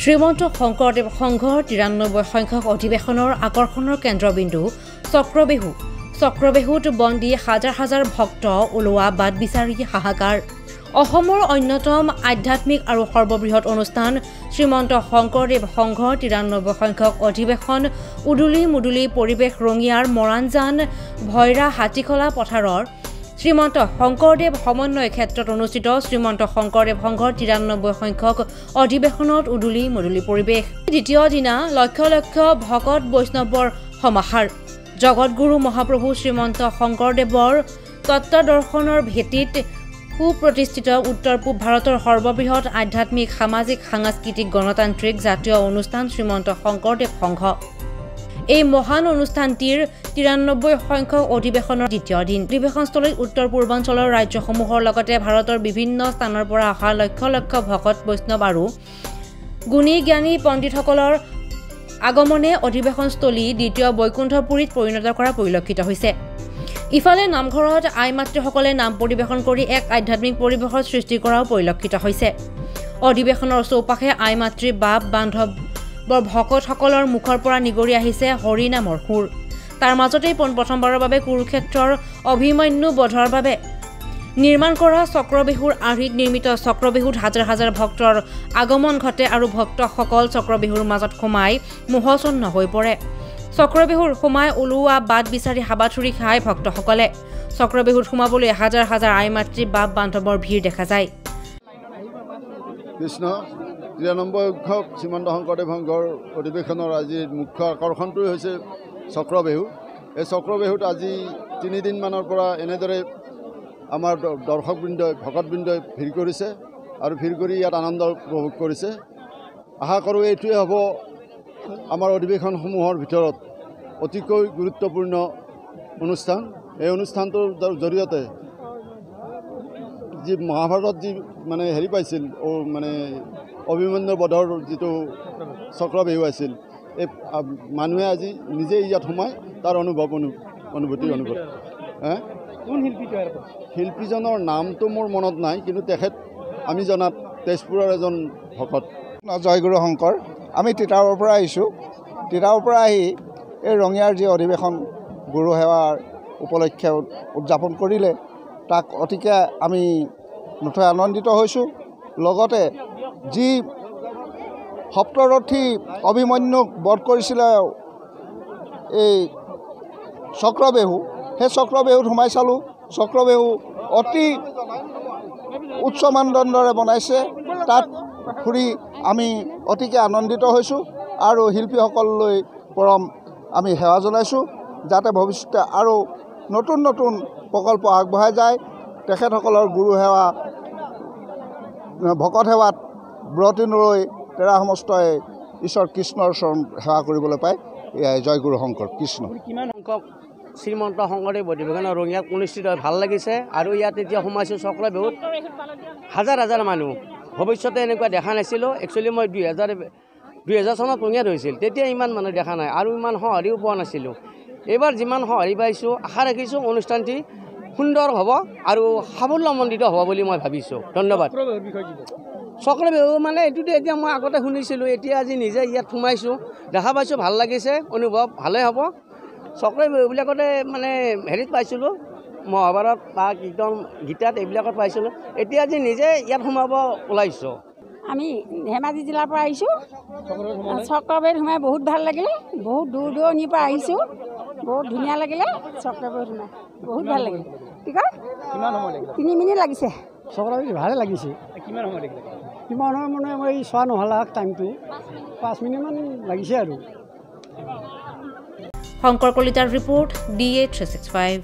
শ্ৰীমন্ত শংকৰদেৱ সংঘৰ ৯৩ সংখ্যক অধিৱেশনৰ আকৰ্ষণৰ কেন্দ্ৰবিন্দু চক্ৰবেহু। চক্ৰবেহুত বন্দী হাজাৰ হাজাৰ ভক্ত ওলোৱা বাট বিচাৰি হাহাকাৰ। অসমৰ অন্যতম আধ্যাত্মিক আৰু সৰ্ববৃহৎ অনুষ্ঠান শ্ৰীমন্ত শংকৰদেৱ সংঘৰ ৯৩ সংখ্যক অধিৱেশন উদুলি মুদুলি পৰিৱেশ ৰঙিয়াৰ মৰাণজান ভৈৰা হাতীখলা পথাৰৰ শ্ৰীমন্ত শংকৰদেৱ সমন্বয় ক্ষেত্ৰত অনুষ্ঠিত শ্ৰীমন্ত শংকৰদেৱ সংঘৰ ৯৩ সংখ্যক অধিৱেশনত উদুলি মুদুলি পৰিৱেশ। দ্বিতীয় দিনা লক্ষ লক্ষ ভকত বৈষ্ণৱৰ সমাহাৰ। জগতগুৰু মহাপ্ৰভু শ্ৰীমন্ত শংকৰদেৱৰ তত্ত্বদৰ্শনৰ ভেটিত সুপ্ৰতিষ্ঠিত উত্তৰ পূব ভাৰতৰ সৰ্ববৃহৎ আধ্যাত্মিক সামাজিক সাংস্কৃতিক গণতান্ত্ৰিক জাতীয় অনুষ্ঠান শ্ৰীমন্ত শংকৰদেৱ সংঘ। এই মহান অনুষ্ঠানটিৰ ৯৩ সংখ্যক অধিৱেশনৰ দ্বিতীয় দিন। অধিৱেশনস্থলীত উত্তৰ পূৰ্বাঞ্চলৰ ৰাজ্যসমূহৰ লগতে ভাৰতৰ বিভিন্ন স্থানৰ পৰা অহা লক্ষ লক্ষ ভকত বৈষ্ণৱ আৰু গুণী জ্ঞানী পণ্ডিতসকলৰ আগমনে অধিৱেশনস্থলী দ্বিতীয় বৈকুণ্ঠপুৰীত পৰিণত কৰা পৰিলক্ষিত হৈছে। ইফালে নামঘৰত আই মাতৃসকলে নাম পৰিৱেশন কৰি এক আধ্যাত্মিক পৰিৱেশৰ সৃষ্টি কৰাও পৰিলক্ষিত হৈছে। অধিৱেশনৰ চৌপাশে আই মাতৃ বাপ বান্ধৱৰ ভকতসকলৰ মুখৰ পৰা নিগৰি আহিছে হৰি নামৰ সুৰ। তাৰ মাজতেই প্ৰথমবাৰৰ বাবে কুৰুক্ষেত্ৰৰ অভিমন্যু বধৰ বাবে নিৰ্মাণ কৰা চক্ৰবেহুৰ আৰ্হিত নিৰ্মিত চক্ৰবেহুত হাজাৰ হাজাৰ ভক্তৰ আগমন ঘটে আৰু ভক্তসকল চক্ৰবেহুৰ মাজত সোমাই মোহচন্ন হৈ পৰে। চক্ৰবেহুৰ সোমাই ওলোৱা বাট বিচাৰি হাবাথুৰি খায় ভক্তসকলে। চক্ৰবেহুত সোমাবলৈ হাজাৰ হাজাৰ আই মাতৃ বাপ বান্ধৱৰ ভিৰ দেখা যায়। কৃষ্ণ ৯৩ সংখ্যক শ্ৰীমন্ত শংকৰদেৱ সংঘৰ অধিৱেশনৰ আজিৰ মুখ্য আকৰ্ষণটোৱে হৈছে চক্ৰবেহু। এই চক্ৰবেহুত আজি ৩ দিনমানৰ পৰা এনেদৰে আমাৰ দৰ্শকবৃন্দই ভকতবৃন্দই ভিৰ কৰিছে আৰু ভিৰ কৰি ইয়াত আনন্দ উপভোগ কৰিছে। আশা কৰোঁ এইটোৱে হ'ব আমাৰ অধিৱেশনসমূহৰ ভিতৰত অতিকৈ গুৰুত্বপূৰ্ণ অনুষ্ঠান। এই অনুষ্ঠানটোৰ জৰিয়তে যি মহাভাৰতত যি হেৰি পাইছিল অভিমন্যু বধৰ যিটো চক্ৰবেহু আছিল, এই মানুহে আজি নিজে ইয়াত সোমাই তাৰ অনুভূতি শিল্পীজনৰ নামটো মোৰ মনত নাই, কিন্তু তেখেত আমি জনাত তেজপুৰৰ এজন ভকত। জয়গুৰু শংকৰ। আমি তিতাবৰ পৰা আহিছোঁ। তিতাবৰ পৰা আহি এই ৰঙিয়াৰ যি অধিৱেশন গুৰু সেৱাৰ উপলক্ষে উদযাপন কৰিলে, তাক অতিকে আমি নথৈ আনন্দিত হৈছোঁ। লগতে যি সপ্তৰথী অভিমন্যুক বধ কৰিছিলে এই চক্ৰবেহু, সেই চক্ৰবেহুত সোমাই চালোঁ। চক্ৰবেহু অতি উচ্চ মানদণ্ডৰে বনাইছে। তাত ফুৰি আমি অতিকে আনন্দিত হৈছোঁ আৰু শিল্পীসকললৈ পৰম আমি সেৱা জনাইছোঁ, যাতে ভৱিষ্যতে আৰু নতুন নতুন প্ৰকল্প আগবঢ়াই যায়। তেখেতসকলৰ গুৰু সেৱা ভকত সেৱাত ব্ৰতী নৰৈ তেৰা সমস্তই ঈশ্বৰ কৃষ্ণৰ চৰণ সেৱা কৰিবলৈ পায়। এয়াই জয়গুৰু শংকৰ কৃষ্ণ। কিমান সংখ্যক শ্ৰীমন্ত শংকৰদেৱ অধিৱেশন ৰঙিয়াত অনুষ্ঠিত হৈ ভাল লাগিছে। আৰু ইয়াত এতিয়া সোমাইছোঁ চক্ৰবেহুত হাজাৰ হাজাৰ মানুহ। ভৱিষ্যতে এনেকুৱা দেখা নাছিলোঁ। একচুৱেলি মই ২০০০ চনত ৰঙিয়াত হৈছিল, তেতিয়া ইমান মানুহ দেখা নাই আৰু ইমান সঁহাৰিও পোৱা নাছিলোঁ। এইবাৰ যিমান সঁহাৰি পাইছোঁ, আশা ৰাখিছোঁ অনুষ্ঠানটি সুন্দৰ হ'ব আৰু সাফল্যমণ্ডিত হ'ব বুলি মই ভাবিছোঁ। ধন্যবাদ। চক্ৰবেহু এইটোতে এতিয়া মই আগতে শুনিছিলোঁ, এতিয়া আজি নিজে ইয়াত সোমাইছোঁ, দেখা পাইছোঁ, ভাল লাগিছে, অনুভৱ ভালেই হ'ব। চক্ৰবেহুবিলাকতে হেৰিত পাইছিলোঁ, মহাভাৰত বা কীৰ্তন গীতাত এইবিলাকত পাইছিলোঁ। এতিয়া আজি নিজে ইয়াত সোমাব ওলাইছোঁ। আমি ধেমাজি জিলাৰ পৰা আহিছোঁ। চক্ৰবেহুত সোমাই বহুত ভাল লাগিলে। বহুত দূৰ দূৰণিৰ পৰা আহিছোঁ। বহুত ধুনীয়া লাগিলে চক্ৰবেহুত সোমাই, বহুত ভাল লাগিলে। কি কয় ৩ মিনিট লাগিছে। চক্ৰবেহুত ভালে লাগিছে। কিমান সময় লাগিলে? কিমান সময় মই চোৱা নহ'লা টাইমটো, 5 মিনিটমান লাগিছে আৰু। শংকৰ কলিতাৰ ৰিপৰ্ট DA 365।